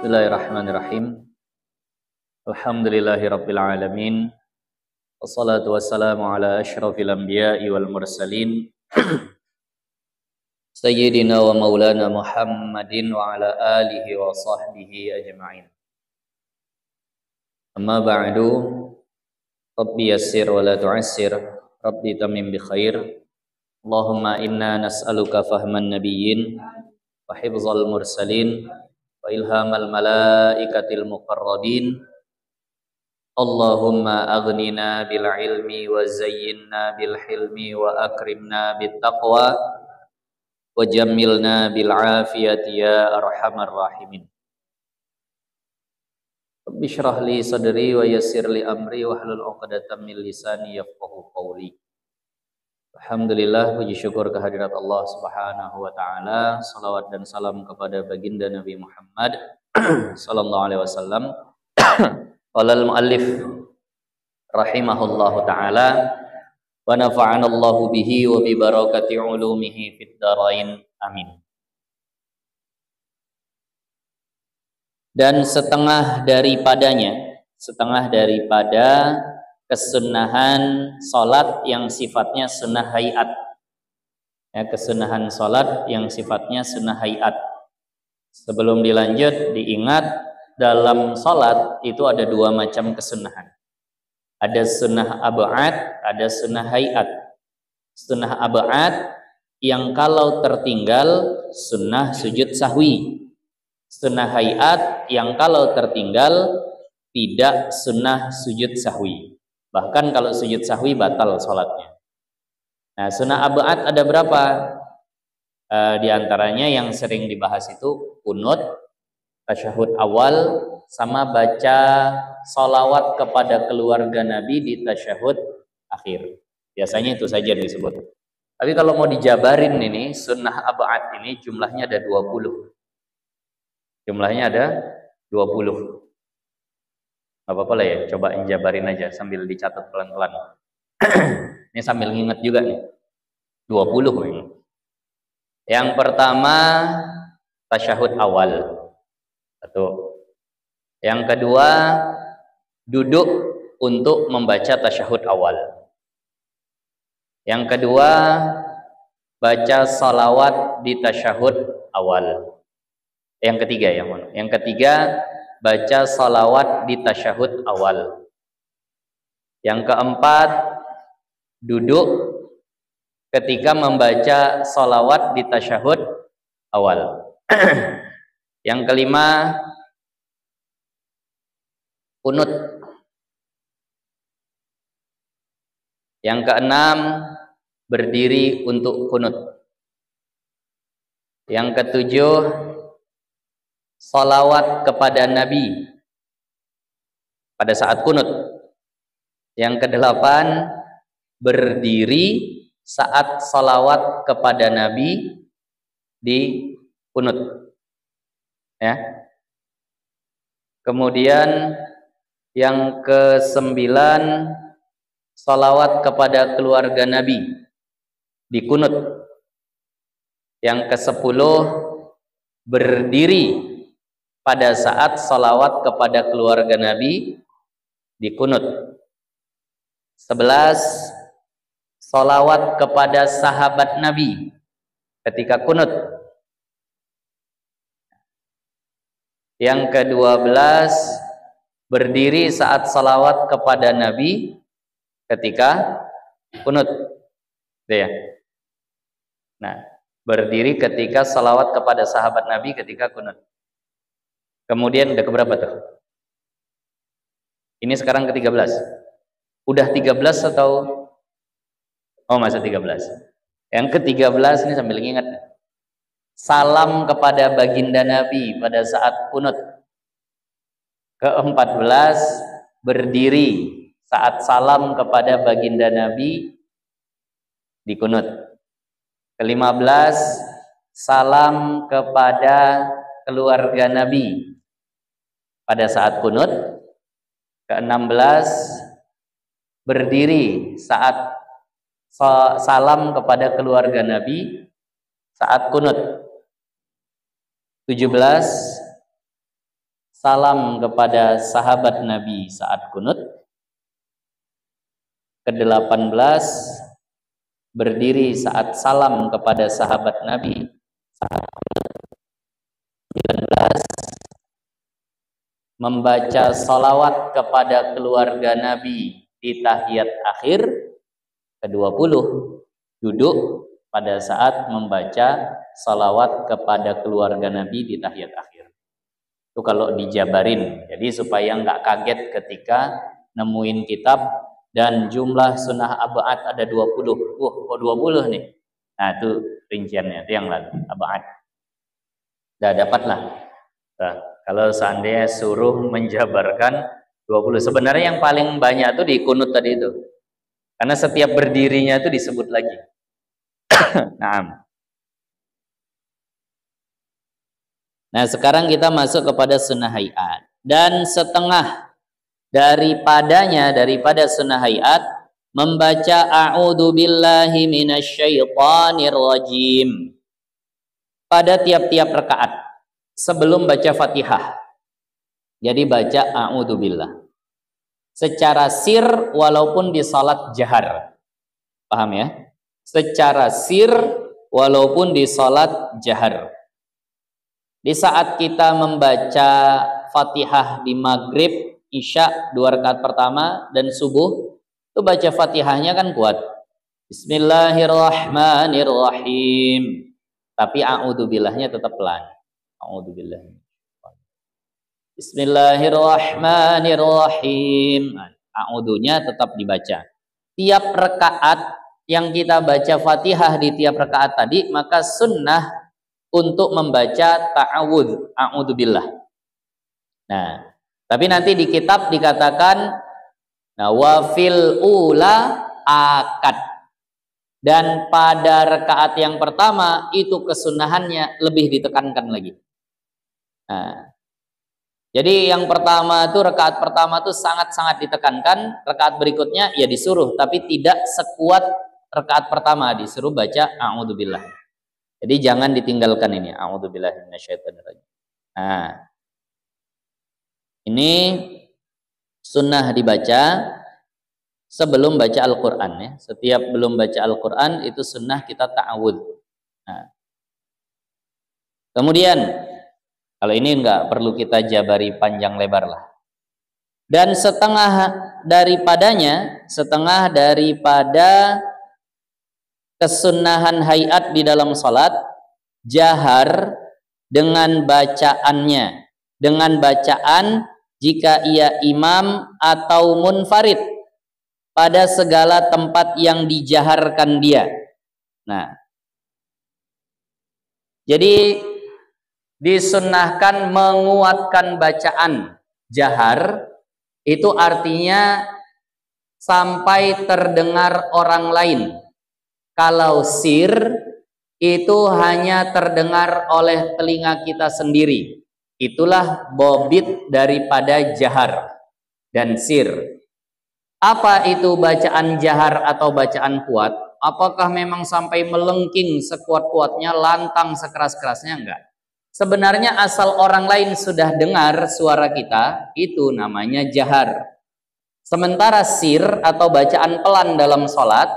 Bismillahirrahmanirrahim. Alhamdulillahirabbil alamin. Wassalatu wassalamu ala asyrafil anbiya'i wal mursalin. Sayyidina wa maulana Muhammadin wa ala alihi wa sahbihi ajma'in. Amma ba'du. Rabbi yassir wa la tu'assir. Rabbi tamim bi khair. Allahumma inna nas'aluka fahman nabiyyin wa hifzal mursalin wa ilhamal malaikatil muqarrabin. Allahumma aghnina bil ilmi wa zayyinna bil hilmi wa akrimna bit taqwa wa jammilna bil afiyati ya arhamar rahimin. Rabbi shrah li sadri wa yassir li amri wa hlul 'uqdatam min lisani yafqahu qawli. Alhamdulillah, puji syukur kehadirat Allah Subhanahu wa taala. Salawat dan salam kepada baginda Nabi Muhammad sallallahu alaihi wasallam. Qala al-muallif rahimahullahu taala wa nafa'ana Allahu bihi wa bi barakati ulumihi fid dharain. Amin. Dan setengah daripada kesunahan salat yang sifatnya sunnah hayat. Ya, kesunahan salat yang sifatnya sunnah hayat. Sebelum dilanjut, diingat dalam salat itu ada dua macam kesunahan. Ada sunnah ab'ad, ada sunnah hayat. Sunnah ab'ad yang kalau tertinggal sunnah sujud sahwi. Sunnah hayat yang kalau tertinggal tidak sunnah sujud sahwi. Bahkan kalau sujud sahwi batal sholatnya. Nah, sunnah ab'ad ada berapa? Di antaranya yang sering dibahas itu kunut, tasyahud awal, sama baca sholawat kepada keluarga Nabi di tasyahud akhir. Biasanya itu saja disebut. Tapi kalau mau dijabarin ini, sunnah ab'ad ini jumlahnya ada 20. Jumlahnya ada 20. Gak apa-apa lah ya, cobain jabarin aja sambil dicatat pelan-pelan. Ini sambil nginget juga nih. 20 ini. Yang pertama tasyahud awal. Satu. Yang kedua duduk untuk membaca tasyahud awal. Yang kedua baca salawat di tasyahud awal. Yang ketiga Yang ketiga baca salawat di tasyahud awal. Yang keempat, duduk ketika membaca salawat di tasyahud awal. Yang kelima, kunut. Yang keenam, berdiri untuk kunut. Yang ketujuh, salawat kepada Nabi pada saat kunut. Yang kedelapan, berdiri saat salawat kepada Nabi di kunut. Ya. Kemudian yang ke-9, salawat kepada keluarga Nabi di kunut. Yang ke-10, berdiri pada saat salawat kepada keluarga Nabi di kunut. 11, salawat kepada sahabat Nabi ketika kunut. Yang ke-12, berdiri saat salawat kepada Nabi ketika kunut. Itu ya. Nah, berdiri ketika salawat kepada sahabat Nabi ketika kunut. Kemudian udah keberapa tuh? Ini sekarang ke-13. Udah 13 atau? Oh, masa 13. Yang ke-13 ini sambil ingat. Salam kepada baginda Nabi pada saat kunut. Ke-14, berdiri saat salam kepada baginda Nabi di kunut. Ke-15, salam kepada keluarga Nabi pada saat kunut. Ke-16, berdiri saat salam kepada keluarga Nabi saat kunut. 17, salam kepada sahabat Nabi saat kunut. Ke-18 berdiri saat salam kepada sahabat Nabi saat kunut. 19 membaca salawat kepada keluarga Nabi di tahiyat akhir. Ke-20 duduk pada saat membaca salawat kepada keluarga Nabi di tahiyat akhir. Itu kalau dijabarin, jadi supaya nggak kaget ketika nemuin kitab dan jumlah sunnah ab'ad ada 20. Kok 20 nih? Nah itu rinciannya, itu yang lalu ab'ad. Udah dapatlah. Nah, kalau seandainya suruh menjabarkan 20. Sebenarnya yang paling banyak itu di kunut tadi itu. Karena setiap berdirinya itu disebut lagi. Nah sekarang kita masuk kepada sunnah hayat. Dan setengah daripada sunnah hayat membaca a'udzu billahi minasyaitonir rajim pada tiap-tiap rakaat sebelum baca Fatihah. Jadi baca a'udzu billah secara sir walaupun di salat jahar. Paham ya? Secara sir walaupun di salat jahar. Di saat kita membaca Fatihah di maghrib, isya 2 rakaat pertama dan subuh, itu baca Fatihahnya kan kuat. Bismillahirrahmanirrahim. Tapi a'udzubillahnya tetap pelan. A'udzubillah. Bismillahirrahmanirrahim. A'udzunya tetap dibaca. Tiap rakaat yang kita baca Fatihah di tiap rakaat tadi, maka sunnah untuk membaca ta'awudz, a'udzubillah. Nah, tapi nanti di kitab dikatakan wafil ula akad. Dan pada rakaat yang pertama itu kesunahannya lebih ditekankan lagi. Nah, jadi yang pertama itu rakaat pertama itu sangat-sangat ditekankan, rakaat berikutnya ya disuruh, tapi tidak sekuat rakaat pertama, disuruh baca a'udzubillah. Jadi jangan ditinggalkan ini. A'udzubillahi minasyaitonirrajim. Nah, ini sunnah dibaca sebelum baca Al-Quran ya. Setiap belum baca Al-Quran itu sunnah kita ta'awudz. Nah, kemudian kalau ini enggak perlu kita jabari panjang lebar lah. Dan setengah daripada kesunnahan hayat di dalam salat jahar dengan bacaannya, dengan bacaan jika ia imam atau munfarid pada segala tempat yang dijaharkan dia. Nah, jadi disunnahkan menguatkan bacaan jahar, itu artinya sampai terdengar orang lain. Kalau sir itu hanya terdengar oleh telinga kita sendiri. Itulah bobit daripada jahar dan sir. Apa itu bacaan jahar atau bacaan kuat? Apakah memang sampai melengking sekuat-kuatnya, lantang sekeras-kerasnya? Enggak. Sebenarnya asal orang lain sudah dengar suara kita, itu namanya jahar. Sementara sir atau bacaan pelan dalam sholat,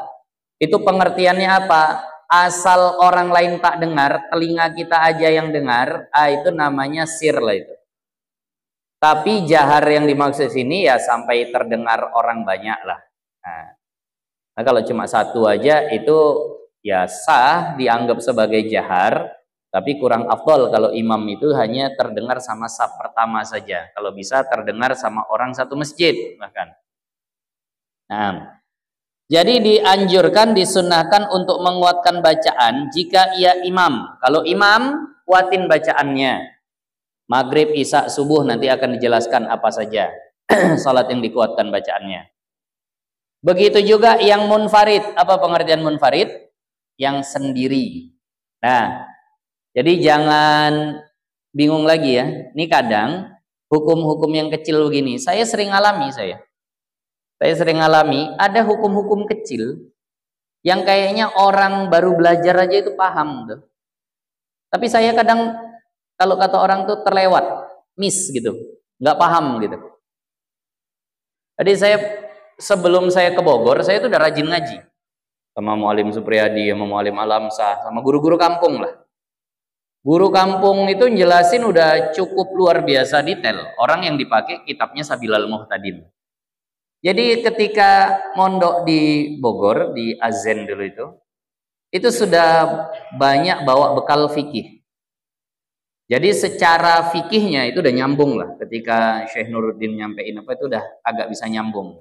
itu pengertiannya apa? Asal orang lain tak dengar, telinga kita aja yang dengar, itu namanya sir lah itu. Tapi jahar yang dimaksud sini ya sampai terdengar orang banyak lah. Nah kalau cuma satu aja itu ya sah dianggap sebagai jahar, tapi kurang afdol kalau imam itu hanya terdengar sama saf pertama saja. Kalau bisa terdengar sama orang satu masjid bahkan. Nah, jadi dianjurkan, disunnahkan untuk menguatkan bacaan jika ia imam. Kalau imam, kuatin bacaannya. Maghrib, isya, subuh nanti akan dijelaskan apa saja salat yang dikuatkan bacaannya. Begitu juga yang munfarid. Apa pengertian munfarid? Yang sendiri. Nah, jadi jangan bingung lagi ya. Ini kadang hukum-hukum yang kecil begini, saya sering alami Saya sering alami, ada hukum-hukum kecil yang kayaknya orang baru belajar aja itu paham tuh. Tapi saya kadang, kalau kata orang tuh terlewat, miss gitu. nggak paham gitu. Jadi sebelum saya ke Bogor, saya itu udah rajin ngaji sama Mualim Supriyadi, sama Mualim Alamsah, sama guru-guru kampung lah. Guru kampung itu jelasin udah cukup luar biasa detail. Orang yang dipakai kitabnya Sabilal Muhtadin. Jadi ketika mondok di Bogor, di Azen dulu itu sudah banyak bawa bekal fikih. Jadi secara fikihnya itu udah nyambung lah. Ketika Syekh Nuruddin nyampein apa itu udah agak bisa nyambung.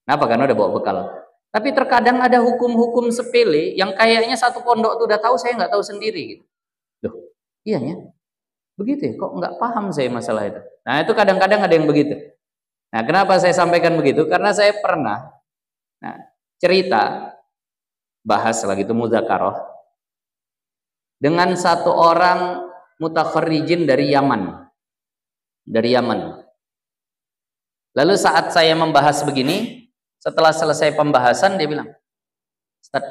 Kenapa? Karena udah bawa bekal. Tapi terkadang ada hukum-hukum sepele yang kayaknya satu pondok itu udah tahu, saya nggak tahu sendiri gitu. Loh, iya ya, begitu ya? Kok nggak paham saya masalah itu? Nah itu kadang-kadang ada yang begitu. Nah kenapa saya sampaikan begitu? Karena saya pernah cerita, bahas lagi itu mudzakarah dengan satu orang mutakharrijin dari Yaman. Dari Yaman. Lalu saat saya membahas begini, setelah selesai pembahasan dia bilang, Ustaz,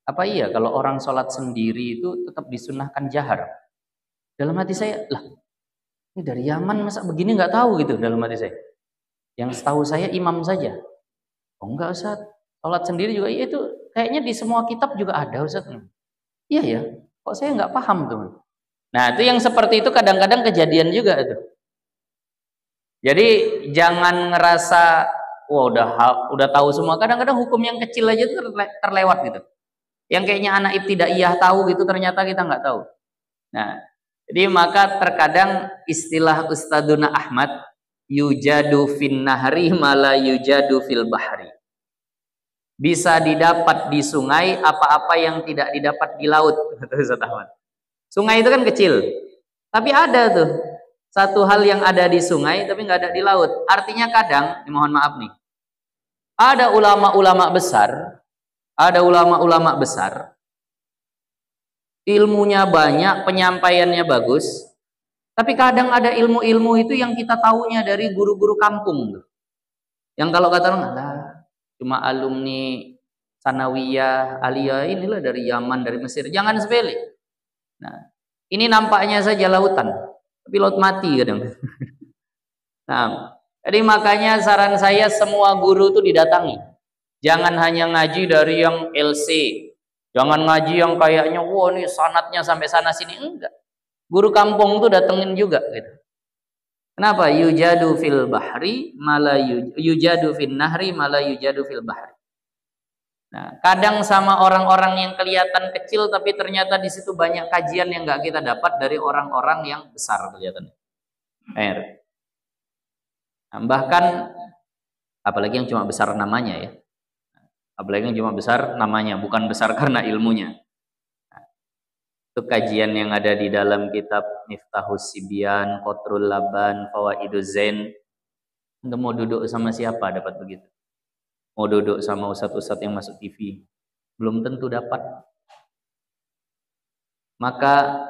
apa iya kalau orang sholat sendiri itu tetap disunahkan jahar? Dalam hati saya, lah ini dari Yaman masa begini nggak tahu gitu dalam hati saya. Yang setahu saya imam saja. Oh enggak Ustaz, sholat sendiri juga iya itu kayaknya di semua kitab juga ada Ustaz. Iya ya, kok saya nggak paham tuh. Nah itu yang seperti itu kadang-kadang kejadian juga itu. Jadi jangan ngerasa wah udah tahu semua. Kadang-kadang hukum yang kecil aja itu terlewat gitu. Yang kayaknya anak ibtidaiyah tahu gitu ternyata kita nggak tahu. Nah, jadi maka terkadang istilah Ustadzuna Ahmad yujadu fin nahri mala yujadu fil bahri. Bisa didapat di sungai apa-apa yang tidak didapat di laut, kata Ustadz Ahmad. Sungai itu kan kecil, tapi ada tuh satu hal yang ada di sungai tapi nggak ada di laut. Artinya kadang, mohon maaf nih, ada ulama-ulama besar, ilmunya banyak, penyampaiannya bagus, tapi kadang ada ilmu-ilmu itu yang kita tahunya dari guru-guru kampung. Yang kalau kata orang, cuma alumni sanawiyah, aliyah, inilah dari Yaman, dari Mesir. Jangan sepele. Nah, ini nampaknya saja lautan, tapi laut mati kadang. Nah, jadi makanya saran saya semua guru itu didatangi. Jangan hanya ngaji dari yang LC. Jangan ngaji yang kayaknya wah nih sanatnya sampai sana sini, enggak. Guru kampung itu datengin juga gitu. Kenapa? Yujadu fil bahri mala yujadu fin nahri mala yujadu fil bahri. Nah, kadang sama orang-orang yang kelihatan kecil tapi ternyata di situ banyak kajian yang nggak kita dapat dari orang-orang yang besar kelihatannya. Bahkan apalagi yang cuma besar namanya ya. Apalagi yang cuma besar namanya, bukan besar karena ilmunya. Itu kajian yang ada di dalam kitab Miftahus Sibyan, Qatrul Laban, Fawaiduz Zain. Anda mau duduk sama siapa dapat begitu? Mau duduk sama ustadz-ustadz yang masuk TV, belum tentu dapat. Maka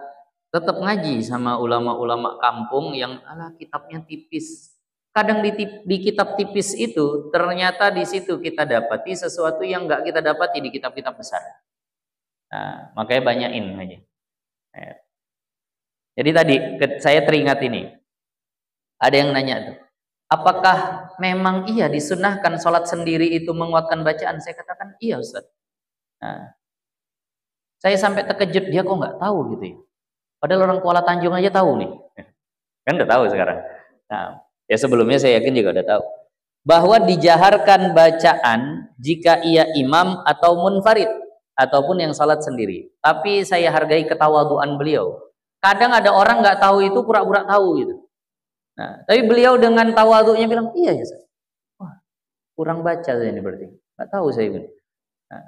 tetap ngaji sama ulama-ulama kampung yang kitabnya tipis. Kadang di kitab tipis itu ternyata di situ kita dapati sesuatu yang nggak kita dapati di kitab-kitab besar. Nah, makanya banyakin aja. Jadi tadi saya teringat ini, ada yang nanya tuh, apakah memang iya disunahkan sholat sendiri itu menguatkan bacaan? Saya katakan iya Ustaz. Nah, saya sampai terkejut, dia kok nggak tahu gitu ya. Padahal orang Kuala Tanjung aja tahu nih. Kan udah tahu sekarang. Nah, ya sebelumnya saya yakin juga udah tahu. Bahwa dijaharkan bacaan jika ia imam atau munfarid. Ataupun yang sholat sendiri. Tapi saya hargai ketawaduan beliau. Kadang ada orang nggak tahu itu pura-pura tahu gitu. Nah, tapi beliau dengan tawadhunya bilang, iya ya Ustaz. Wah, kurang baca saya ini berarti. Nggak tahu saya ini. Nah,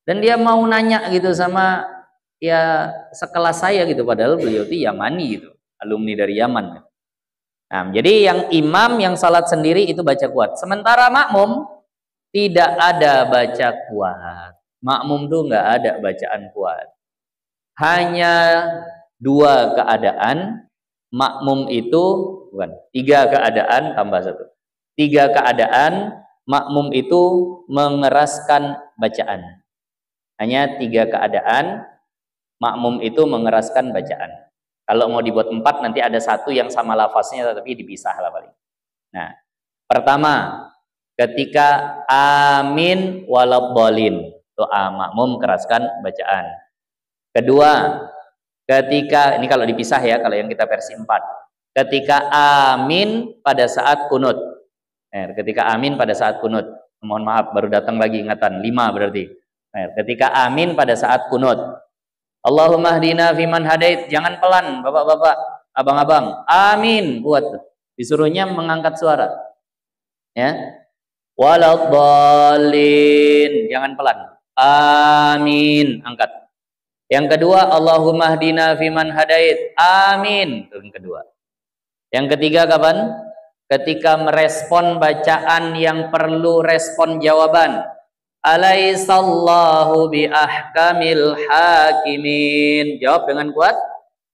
dan dia mau nanya gitu sama ya sekelas saya gitu. Padahal beliau itu Yamani gitu. Alumni dari Yaman. Nah, jadi yang imam yang sholat sendiri itu baca kuat. Sementara makmum tidak ada baca kuat. Makmum tuh nggak ada bacaan kuat. Hanya dua keadaan. Makmum itu bukan 3 keadaan tambah 1. 3 keadaan makmum itu mengeraskan bacaan. Hanya 3 keadaan makmum itu mengeraskan bacaan. Kalau mau dibuat 4 nanti ada satu yang sama lafaznya tapi dipisah lah paling. Nah, pertama ketika amin waladhdallin, doa makmum keraskan bacaan. Kedua, ketika ini kalau dipisah ya, kalau yang kita versi 4. Ketika amin pada saat kunut. Ketika amin pada saat kunut. Mohon maaf baru datang lagi ingatan 5 berarti. Ketika amin pada saat kunut. Allahumma hdina fiman hadait, jangan pelan bapak-bapak, abang-abang. Amin buat. Disuruhnya mengangkat suara. Ya. Waladhdallin, jangan pelan. Amin, angkat. Yang kedua, Allahumma hdina fiman hadait. Amin. Itu yang kedua. Yang ketiga kapan? Ketika merespon bacaan yang perlu respon jawaban. Alaihissallahu bi ahkamil hakimin. Jawab dengan kuat.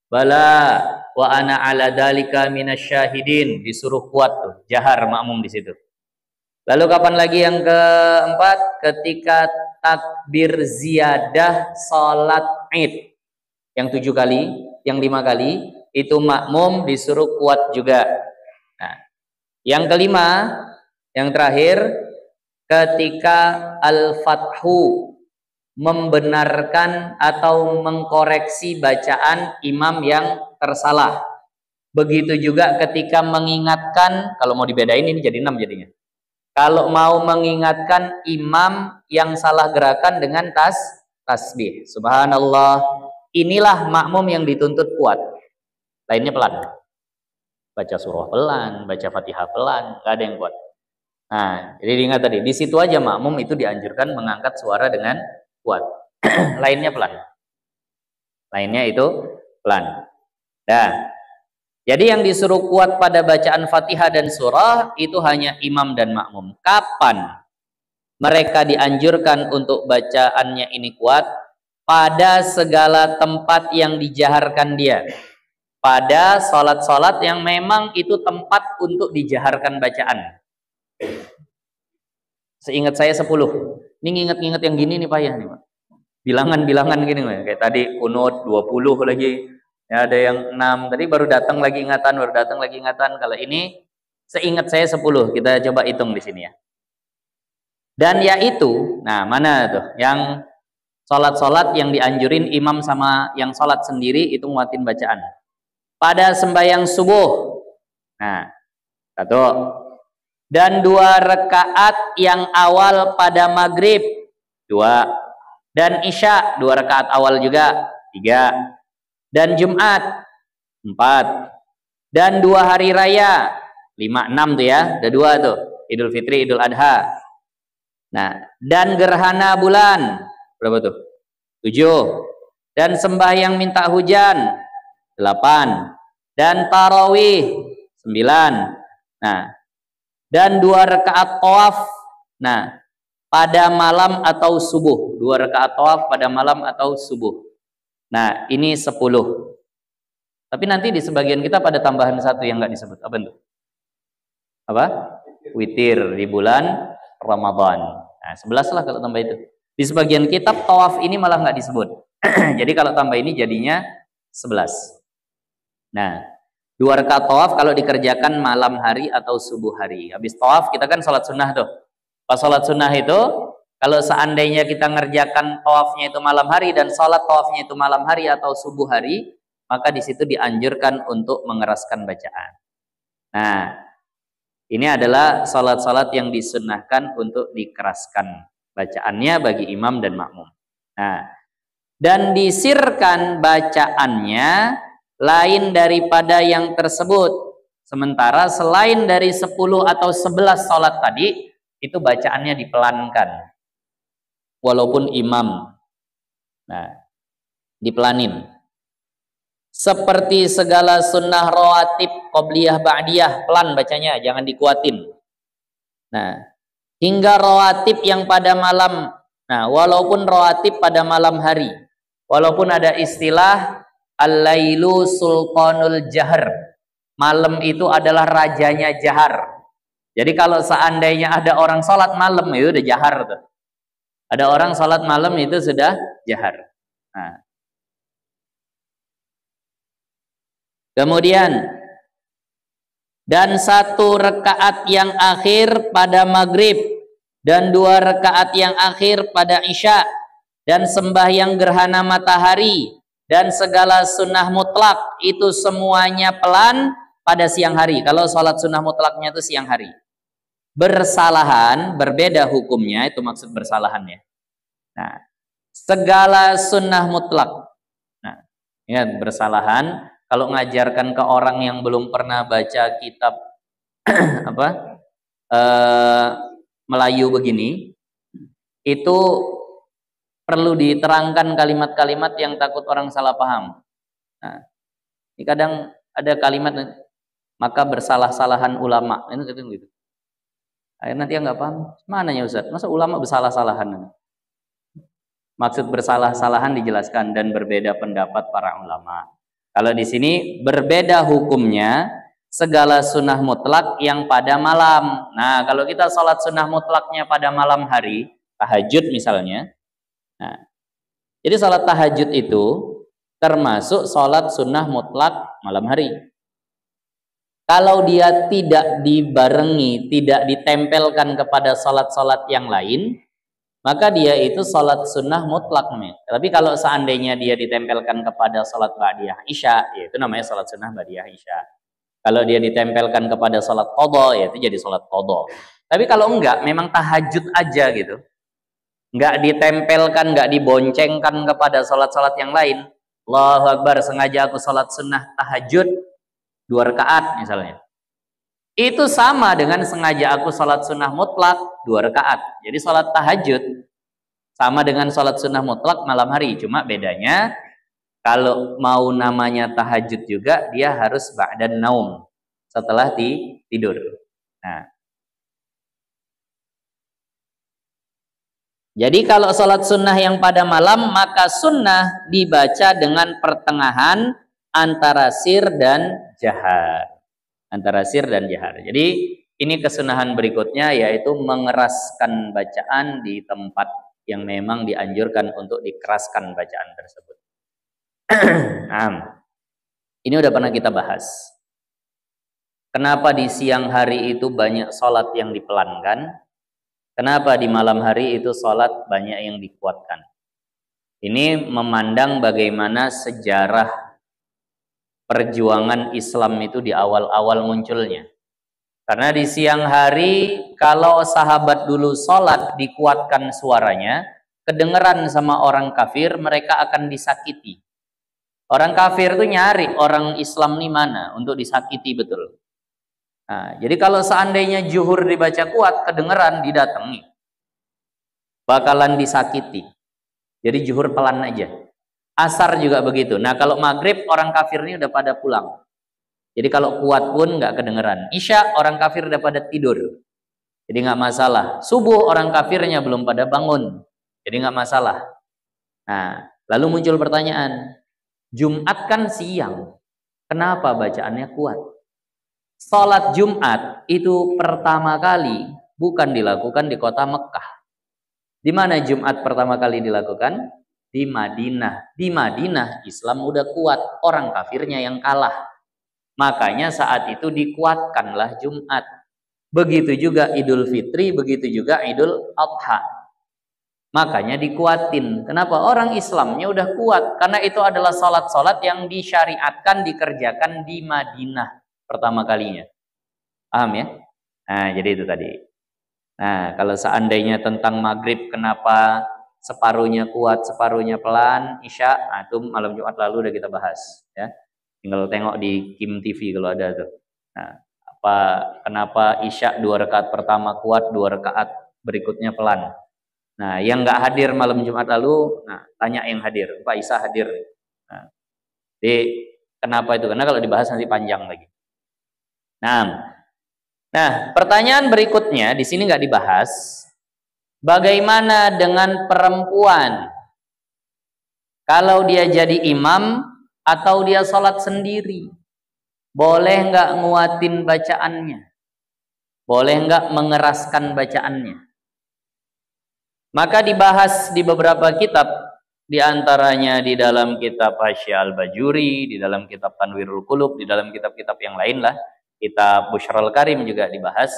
Bala wa ana ala dalika minasyahidin. Disuruh kuat tuh, jahar makmum di situ. Lalu kapan lagi yang keempat? Ketika takbir ziyadah salat Id. Yang 7 kali, yang 5 kali, itu makmum disuruh kuat juga. Nah, yang kelima, yang terakhir, ketika al-fathu membenarkan atau mengkoreksi bacaan imam yang tersalah. Begitu juga ketika mengingatkan, kalau mau dibedain ini jadi 6 jadinya. Kalau mau mengingatkan imam yang salah gerakan dengan tasbih. Subhanallah. Inilah makmum yang dituntut kuat. Lainnya pelan. Baca surah pelan, baca Fatihah pelan, nggak ada yang kuat. Nah, jadi diingat tadi, di situ aja makmum itu dianjurkan mengangkat suara dengan kuat. Lainnya pelan. Lainnya itu pelan. Nah, jadi yang disuruh kuat pada bacaan Fatihah dan surah itu hanya imam dan makmum. Kapan mereka dianjurkan untuk bacaannya ini kuat? Pada segala tempat yang dijaharkan dia. Pada sholat-sholat yang memang itu tempat untuk dijaharkan bacaan. Seingat saya 10. Ini nginget-nginget yang gini nih payah nih, Pak. Bilangan-bilangan gini, Pak. Kayak tadi kunut 20 lagi. Ya, ada yang 6. Tadi baru datang lagi ingatan, Kalau ini seingat saya 10. Kita coba hitung di sini ya. Dan yaitu, nah mana tuh? Yang sholat-sholat yang dianjurin imam sama yang sholat sendiri itu nguatin bacaan. Pada sembahyang subuh. Nah, 1. Dan 2 rakaat yang awal pada maghrib 2. Dan isya 2 rakaat awal juga 3. Dan Jumat 4. Dan 2 hari raya 5, 6 tuh ya. Ada 2 tuh, Idul Fitri, Idul Adha. Nah, dan gerhana bulan berapa tuh? 7. Dan sembahyang minta hujan 8. Dan tarawih 9. Nah, dan 2 rakaat tawaf. Nah, pada malam atau subuh. 2 rakaat tawaf pada malam atau subuh. Nah, ini 10. Tapi nanti di sebagian kita pada tambahan 1 yang nggak disebut. Apa itu? Apa? Witir di bulan Ramadan. Nah, 11 lah kalau tambah itu. Di sebagian kitab tawaf ini malah nggak disebut. Jadi kalau tambah ini jadinya 11. Nah, 2 rakaat tawaf kalau dikerjakan malam hari atau subuh hari. Habis tawaf kita kan sholat sunnah tuh. Pas sholat sunnah itu, kalau seandainya kita ngerjakan tawafnya itu malam hari dan sholat tawafnya itu malam hari atau subuh hari, maka di situ dianjurkan untuk mengeraskan bacaan. Nah, ini adalah sholat-sholat yang disunnahkan untuk dikeraskan bacaannya bagi imam dan makmum. Nah, dan disirkan bacaannya lain daripada yang tersebut. Sementara selain dari 10 atau 11 sholat tadi, itu bacaannya dipelankan. Walaupun imam. Nah, dipelanin. Seperti segala sunnah rawatib, qobliyah, ba'diyah, pelan bacanya, jangan dikuatin. Nah, hingga rawatib yang pada malam. Nah, walaupun rawatib pada malam hari. Walaupun ada istilah Al-lailu sultanul jahar. Malam itu adalah rajanya jahar. Jadi kalau seandainya ada orang sholat malam itu udah jahar tuh. Ada orang sholat malam itu sudah jahar. Nah, Kemudian, dan 1 rakaat yang akhir pada maghrib, dan 2 rakaat yang akhir pada isya, dan sembahyang gerhana matahari, dan segala sunnah mutlak itu semuanya pelan pada siang hari. Kalau sholat sunnah mutlaknya itu siang hari. Bersalahan, berbeda hukumnya, itu maksud bersalahannya. Nah, segala sunnah mutlak. Nah, ingat, bersalahan kalau ngajarkan ke orang yang belum pernah baca kitab Melayu begini, itu perlu diterangkan kalimat-kalimat yang takut orang salah paham. Nah, ini kadang ada kalimat, maka bersalah-salahan ulama, ini gitu. Akhirnya nanti nggak paham, mana ya Ustaz? Masa ulama bersalah-salahan? Maksud bersalah-salahan dijelaskan, dan berbeda pendapat para ulama. Kalau di sini berbeda hukumnya segala sunnah mutlak yang pada malam. Nah, kalau kita sholat sunnah mutlaknya pada malam hari, tahajud misalnya. Nah, jadi sholat tahajud itu termasuk sholat sunnah mutlak malam hari. Kalau dia tidak dibarengi, tidak ditempelkan kepada sholat-sholat yang lain, maka dia itu sholat sunnah mutlak. Tapi kalau seandainya dia ditempelkan kepada sholat ba'diyah isya, yaitu namanya sholat sunnah ba'diyah isya. Kalau dia ditempelkan kepada sholat qadha, yaitu jadi sholat qadha. Tapi kalau enggak, memang tahajud aja gitu, enggak ditempelkan, enggak diboncengkan kepada sholat-sholat yang lain. Allahu Akbar, sengaja aku sholat sunnah tahajud 2 rakaat misalnya. Itu sama dengan sengaja aku sholat sunnah mutlak 2 rakaat. Jadi sholat tahajud sama dengan sholat sunnah mutlak malam hari. Cuma bedanya, kalau mau namanya tahajud juga, dia harus ba'dan naum, setelah tidur. Nah, jadi kalau sholat sunnah yang pada malam, maka sunnah dibaca dengan pertengahan antara sir dan jahar. Antara sir dan jahar. Jadi ini kesunahan berikutnya, yaitu mengeraskan bacaan di tempat yang memang dianjurkan untuk dikeraskan bacaan tersebut. Nah, ini udah pernah kita bahas. Kenapa di siang hari itu banyak sholat yang dipelankan? Kenapa di malam hari itu sholat banyak yang dikuatkan? Ini memandang bagaimana sejarah perjuangan Islam itu di awal-awal munculnya. Karena di siang hari, kalau sahabat dulu sholat dikuatkan suaranya, kedengeran sama orang kafir, mereka akan disakiti. Orang kafir itu nyari orang Islam nih mana untuk disakiti betul. Nah, jadi kalau seandainya zuhur dibaca kuat, kedengeran, didatangi, bakalan disakiti. Jadi zuhur pelan aja. Asar juga begitu. Nah, kalau maghrib orang kafir ini udah pada pulang. Jadi kalau kuat pun nggak kedengeran. Isya orang kafir udah pada tidur. Jadi nggak masalah. Subuh orang kafirnya belum pada bangun. Jadi nggak masalah. Nah, lalu muncul pertanyaan. Jumat kan siang. Kenapa bacaannya kuat? Salat Jumat itu pertama kali bukan dilakukan di kota Mekah. Di mana Jumat pertama kali dilakukan? Di Madinah. Di Madinah Islam udah kuat, orang kafirnya yang kalah. Makanya saat itu dikuatkanlah Jumat. Begitu juga Idul Fitri, begitu juga Idul Adha. Makanya dikuatin. Kenapa? Orang Islamnya udah kuat. Karena itu adalah sholat-sholat yang disyariatkan, dikerjakan di Madinah pertama kalinya. Paham ya? Nah, jadi itu tadi. Nah, kalau seandainya tentang maghrib, kenapa separuhnya kuat, separuhnya pelan, isya, nah itu malam Jumat lalu udah kita bahas, ya. Tinggal tengok di Kim TV kalau ada tuh. Nah, kenapa isya 2 rakaat pertama kuat, 2 rakaat berikutnya pelan. Nah, yang nggak hadir malam Jumat lalu, nah tanya yang hadir, Pak Isa hadir. Nah, jadi kenapa itu? Karena kalau dibahas nanti panjang lagi. Nah, pertanyaan berikutnya di sini nggak dibahas. Bagaimana dengan perempuan? Kalau dia jadi imam atau dia sholat sendiri, boleh nggak nguatin bacaannya? Boleh nggak mengeraskan bacaannya? Maka dibahas di beberapa kitab Di antaranya di dalam kitab Hasya Al-Bajuri, di dalam kitab Tanwirul Qulub, di dalam kitab-kitab yang lain lah. Kitab Bushrul Karim juga dibahas.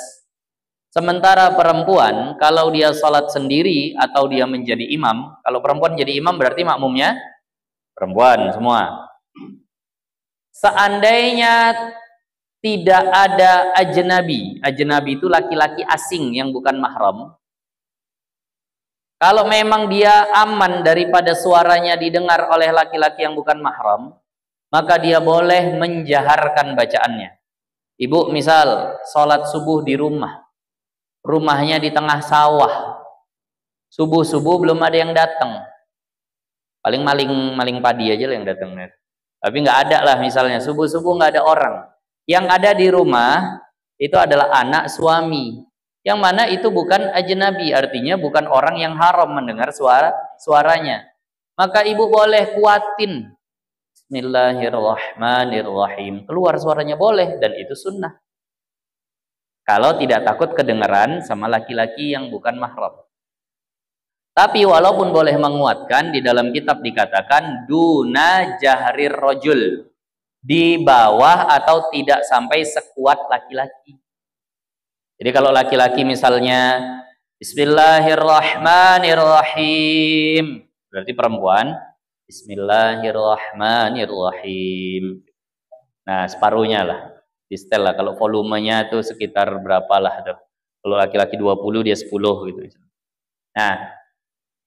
Sementara perempuan, kalau dia salat sendiri atau dia menjadi imam, kalau perempuan jadi imam berarti makmumnya perempuan semua. Seandainya tidak ada ajnabi, ajnabi itu laki-laki asing yang bukan mahram. Kalau memang dia aman daripada suaranya didengar oleh laki-laki yang bukan mahram, maka dia boleh menjaharkan bacaannya. Ibu misal sholat subuh di rumah, rumahnya di tengah sawah, subuh-subuh belum ada yang datang, paling maling padi aja lah yang datang. Tapi nggak ada lah misalnya subuh-subuh nggak ada orang, yang ada di rumah itu adalah anak suami, yang mana itu bukan ajnabi, artinya bukan orang yang haram mendengar suaranya. Maka ibu boleh kuatin Bismillahirrahmanirrahim, keluar suaranya boleh, dan itu sunnah. Kalau tidak takut kedengaran sama laki-laki yang bukan mahram. Tapi walaupun boleh menguatkan, di dalam kitab dikatakan duna jahrir rojul, di bawah atau tidak sampai sekuat laki-laki. Jadi kalau laki-laki misalnya Bismillahirrahmanirrahim, berarti perempuan Bismillahirrahmanirrahim. Nah, separuhnya lah. Di setel lah. Kalau volumenya tuh sekitar berapa lah tuh. Kalau laki-laki 20, dia 10 gitu. Nah,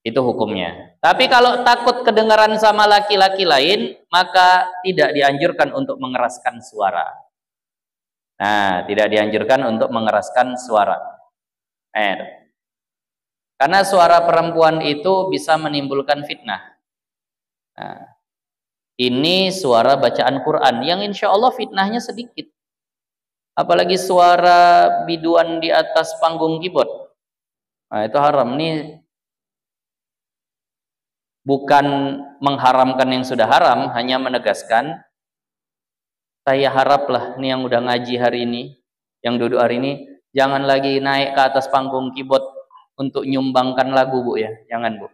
itu hukumnya. Tapi kalau takut kedengaran sama laki-laki lain, maka tidak dianjurkan untuk mengeraskan suara. Nah, tidak dianjurkan untuk mengeraskan suara. Karena suara perempuan itu bisa menimbulkan fitnah. Nah, ini suara bacaan Quran yang insya Allah fitnahnya sedikit. Apalagi suara biduan di atas panggung keyboard. Nah, itu haram. Ini bukan mengharamkan yang sudah haram, hanya menegaskan. Saya haraplah nih yang udah ngaji hari ini, yang duduk hari ini, jangan lagi naik ke atas panggung keyboard untuk nyumbangkan lagu, Bu ya. Jangan, Bu.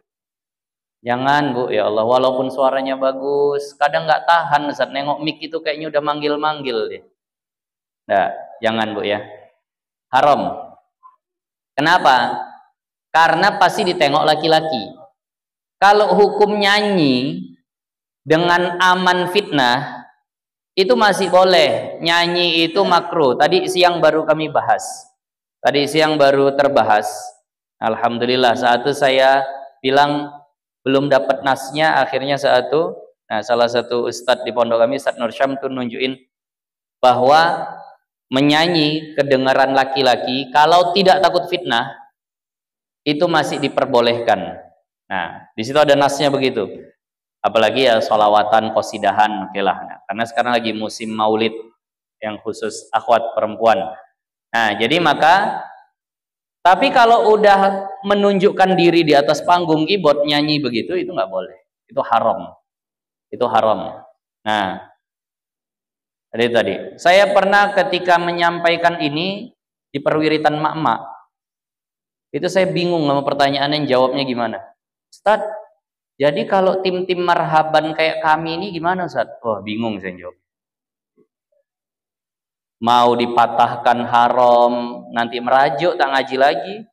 Jangan, Bu, ya Allah, walaupun suaranya bagus, kadang nggak tahan saat nengok mic itu kayaknya udah manggil-manggil deh. Nah, jangan, Bu ya. Haram. Kenapa? Karena pasti ditengok laki-laki. Kalau hukum nyanyi dengan aman fitnah, itu masih boleh. Nyanyi itu makruh. Tadi siang baru kami bahas. Tadi siang baru terbahas. Alhamdulillah, saat itu saya bilang belum dapat nasnya, akhirnya saat itu, nah salah satu ustadz di pondok kami, Ustadz Nur Syam, tuh nunjukin bahwa menyanyi kedengaran laki-laki kalau tidak takut fitnah itu masih diperbolehkan. Nah, di situ ada nasnya begitu. Apalagi ya sholawatan, qasidahan, oke lah. Nah, karena sekarang lagi musim maulid yang khusus akhwat perempuan. Nah, jadi maka tapi kalau udah menunjukkan diri di atas panggung keyboard nyanyi begitu, itu nggak boleh. Itu haram. Itu haram. Nah, tadi saya pernah ketika menyampaikan ini di perwiritan mak-mak, itu saya bingung sama pertanyaannya, jawabnya gimana. Ustaz, jadi kalau tim-tim marhaban kayak kami ini gimana, Ustaz? Wah, bingung saya jawab. Mau dipatahkan haram, nanti merajuk tak ngaji lagi.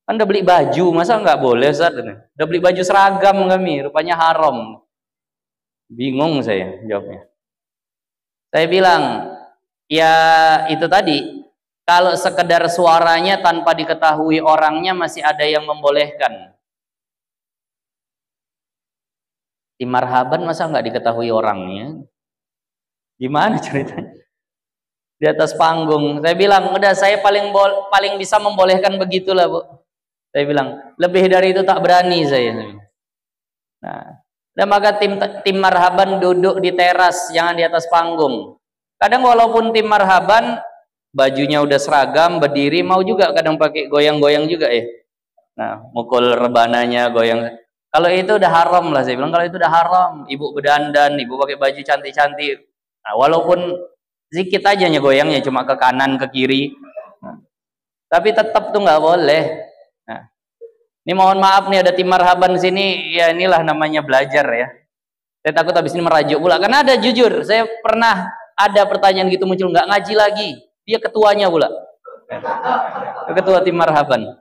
Kan udah beli baju, masa nggak boleh, Ustaz? Udah beli baju seragam kami, rupanya haram. Bingung saya jawabnya. Saya bilang, ya itu tadi, kalau sekedar suaranya tanpa diketahui orangnya masih ada yang membolehkan. Di marhaban masa nggak diketahui orangnya? Gimana ceritanya? Di atas panggung, saya bilang, udah saya paling bisa membolehkan begitulah, Bu. Saya bilang, lebih dari itu tak berani saya. Nah, dan maka tim marhaban duduk di teras, jangan di atas panggung. Kadang walaupun tim marhaban bajunya udah seragam, berdiri, mau juga kadang pakai goyang-goyang juga ya. Nah, mukul rebananya, goyang. Kalau itu udah haram lah, saya bilang, kalau itu udah haram. Ibu berdandan, ibu pakai baju cantik-cantik. Nah, walaupun sedikit aja goyangnya, cuma ke kanan, ke kiri. Nah, tapi tetap tuh nggak boleh. Nah, Ini mohon maaf nih ada tim marhaban sini, ya inilah namanya belajar ya. Saya takut habis ini merajuk pula, karena ada jujur, saya pernah ada pertanyaan gitu muncul, nggak ngaji lagi, dia ketuanya pula, ketua tim marhaban,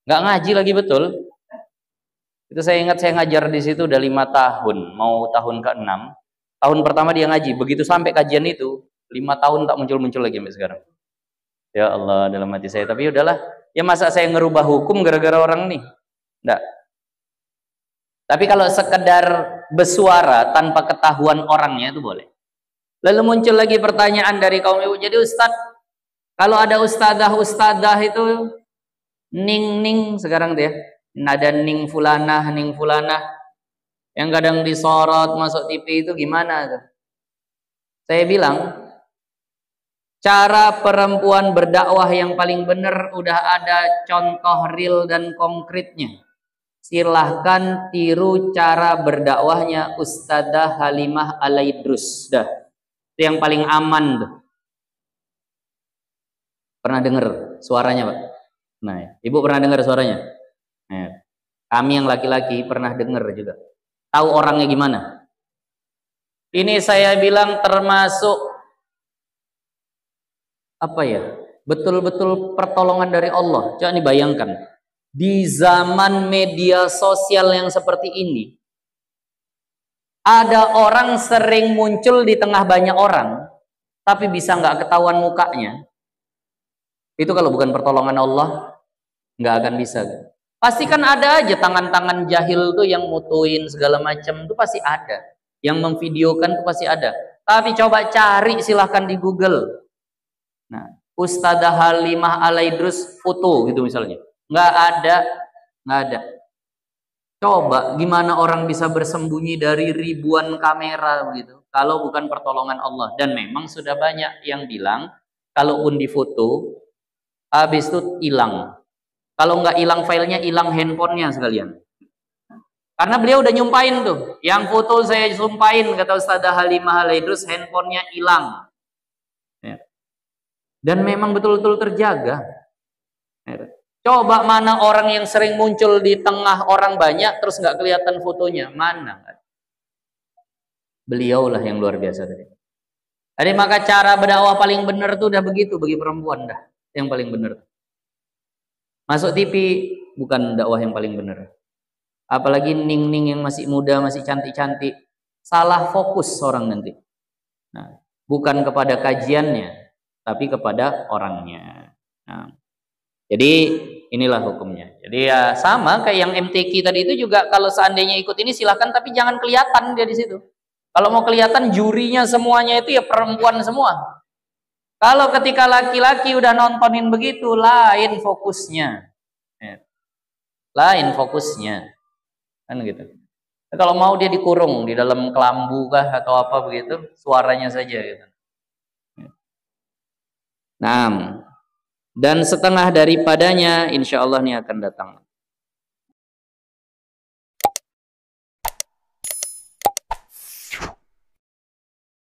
nggak ngaji lagi betul. Itu saya ingat saya ngajar di situ udah 5 tahun, mau tahun ke-6. Tahun pertama dia ngaji, begitu sampai kajian itu 5 tahun tak muncul-muncul lagi sampai sekarang. Ya Allah, dalam hati saya, tapi udahlah, ya masa saya ngerubah hukum gara-gara orang nih? Enggak. Tapi kalau sekedar bersuara tanpa ketahuan orangnya itu boleh. Lalu muncul lagi pertanyaan dari kaum ibu, jadi Ustadz, kalau ada ustadzah itu ning sekarang dia, nada ning fulanah yang kadang disorot masuk TV itu gimana tuh? Saya bilang, cara perempuan berdakwah yang paling benar udah ada contoh real dan konkretnya. Silahkan tiru cara berdakwahnya Ustadzah Halimah Al-Aidrus. Dah, itu yang paling aman tuh. Pernah dengar suaranya, Pak? Nah, Ibu pernah dengar suaranya? Nah, kami yang laki-laki pernah dengar juga. Tahu orangnya gimana? Ini saya bilang termasuk apa ya? Betul-betul pertolongan dari Allah. Coba nih bayangkan. Di zaman media sosial yang seperti ini, ada orang sering muncul di tengah banyak orang, tapi bisa nggak ketahuan mukanya. Itu kalau bukan pertolongan Allah, nggak akan bisa. Pasti kan ada aja tangan-tangan jahil tuh yang mutuin segala macam, itu pasti ada. Yang memvideokan tuh pasti ada. Tapi coba cari silahkan di Google. Nah, Ustadzah Halimah Al-Aidrus foto gitu misalnya. Nggak ada. Coba gimana orang bisa bersembunyi dari ribuan kamera begitu kalau bukan pertolongan Allah. Dan memang sudah banyak yang bilang kalaupun difoto habis itu hilang. Kalau nggak hilang filenya, hilang handphonenya sekalian. Karena beliau udah nyumpain tuh, yang foto saya sumpahin kata Ustadzah Halimah Al-Aidrus, handphonenya hilang. Dan memang betul-betul terjaga. Coba mana orang yang sering muncul di tengah orang banyak terus nggak kelihatan fotonya, mana? Beliaulah yang luar biasa tadi. Jadi maka cara berdakwah paling benar tuh udah begitu bagi perempuan dah, yang paling benar. Masuk TV bukan dakwah yang paling benar. Apalagi ning yang masih muda, masih cantik-cantik, salah fokus orang nanti. Nah, bukan kepada kajiannya, tapi kepada orangnya. Nah, jadi inilah hukumnya. Jadi ya sama kayak yang MTQ tadi itu juga, kalau seandainya ikut ini silahkan, tapi jangan kelihatan dia di situ. Kalau mau kelihatan jurinya semuanya itu ya perempuan semua. Kalau ketika laki-laki udah nontonin begitu, lain fokusnya. Lain fokusnya. Kan gitu. Kalau mau dia dikurung di dalam kelambu kah atau apa begitu, suaranya saja gitu. Nah, dan setengah daripadanya insya Allah ini akan datang.